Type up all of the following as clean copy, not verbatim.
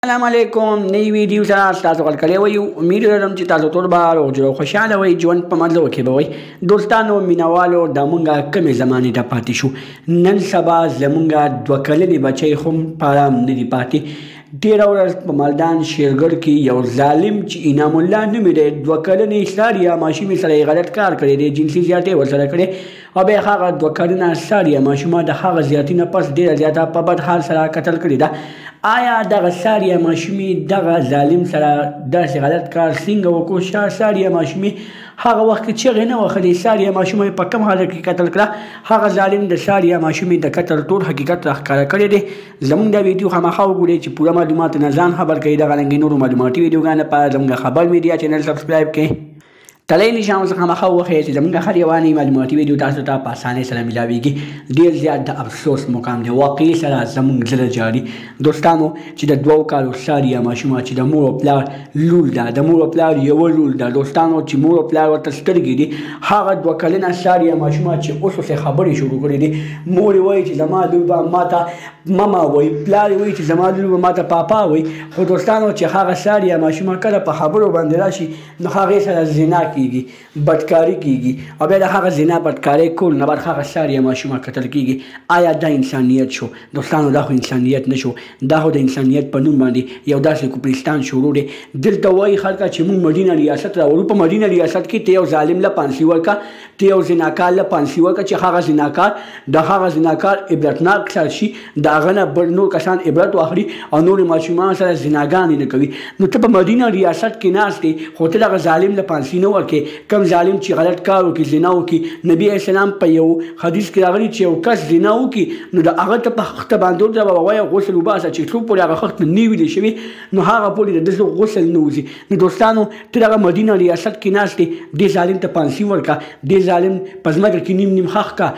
السلام علیکم نوی ویډیو سره تاسو غل کړی وي امید لرم چې تاسو ټول به روغ جوړ خوشحاله وئ ژوند په مزو کې به وئ دوستانو مینوالو دا مونږه کمې زمانې ته پاتې شو نن سبا زمونږه دوه کلنې بچی خو په ارام نه دي پاتې ډېره ورځ په مالدان شیرګل کې یو ظالم چې انعام الله نومې دی دوه کلنې ساریه ماشومې سره یې غلط کار کړی دی جنسي زیاتې ورسره کړې او بیا هغه دوه کلنه ساریه ماشومه د هغه زیاتي نه پس ډېره زیاته په بد حال سره قتل کړې ده آیا دغه ساریه ماشومې دغه ظالم سره داسې غلط کار څنګه وکړو ساریه ماشومې هغه وخت کې چغې نه وهلې ساریه ماشومه په کم حالت کې قتل کړه هغه ظالم د ساریه ماشومې د قتل ټول حقیقت راښکاره کړی دی زموږ دا ویډیو خامخا وګورئ چې پوره معلومات نه ځان خبر کړئ دغه رنګې نورو معلوماتي ویډیوګانو لپاره زموږ خبر میډیا چینل سبسکرایب کړئ تلای نشان څخه خامخا وښیئ چې زموږ هر یوه معلوماتي ویډیو تاسو ته په اسانۍ سره میلاویږي ډېر زیات د افسوس مقام دی واقعي سره زموږ زړه جاري دوستانو چې د 2 کالو ساریه ماشومه چې د مور او پلار لور ده د مور او پلار یوه لور ده دوستانو چې مور او پلار ورته سترګې دي هغه 2 کلنه ساریه ماشومه چې اوس ورسې خبرې شروع کړې دي مور یې وایي چې زما لور به ماته ماما وایي پلار یې وایي چې زما لور به ماته پاپا وایي خو دوستانو چې هغه ساریه ماشومه کله په خبرو باندې راشي نو هغې سره زنا کیږي بدکاری کیږي او بیا د هغه زنا بدکاری کول نه بعد هغه ساریه ماشومه قتل کیږي آیا دا انسانیت شو دوستانو دا خو انسانیت نه شو دا خو د انسانیت په نوم باندې یو داسې کوپرستان شروع دی دلته وایي خلکه چې موږ مدینه ریاست راوړو په مدینه ریاست کې ته یو ظالم له پانسي ورکه ته یو زناکار له پانسي ورکه چې هغه زناکار د هغه زناکار عبرتناک سر شي د هغه نه بل نور کسان عبرت واخلي او نورې ماشومان سره زناګانې نه کوي نو ته په مدینه ریاست کې ناست دی خو ته دغه ظالم له پانسي نه ورکې کم ظالم چې غلط کار وکړي زنا وکړي نبي اسلام په یو حدیث کې راغلي چې یو کس زنا وکړي نو د هغه ته په خښته باندې ورته به ووایه غسل وباسه چې څو پورې هغه خښت نه ویلې شوي نو هغه پورې د ده غسل نه وځي نو دوستانو ته دغه مدینه ریاست کې ناست دی دې ظالم ته پانسي ورکه دې ظالم په ځمکه کې نیم نیم خښ کا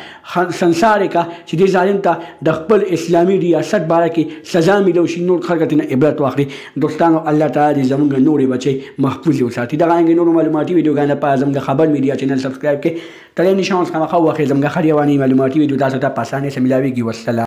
سنسار یې کا چې دې ظالم ته د خپل اسلامي ریاست باره کې سزا میلو شي نور خلک ترې عبرت واخلي دوستانو الله تعالی دې زموږ نورې بچی محفوظ وساتي دغه رنګې نورو معلوماتي ویډیوګانو لپاره زموږ خبر میډیا چینل سبسکرایب کړئ تلای نشان څخه خامخا وښیئ زموږ هر یوه معلوماتي ویډیو تاسو ته په اسانۍ سره میلاویږي والسلام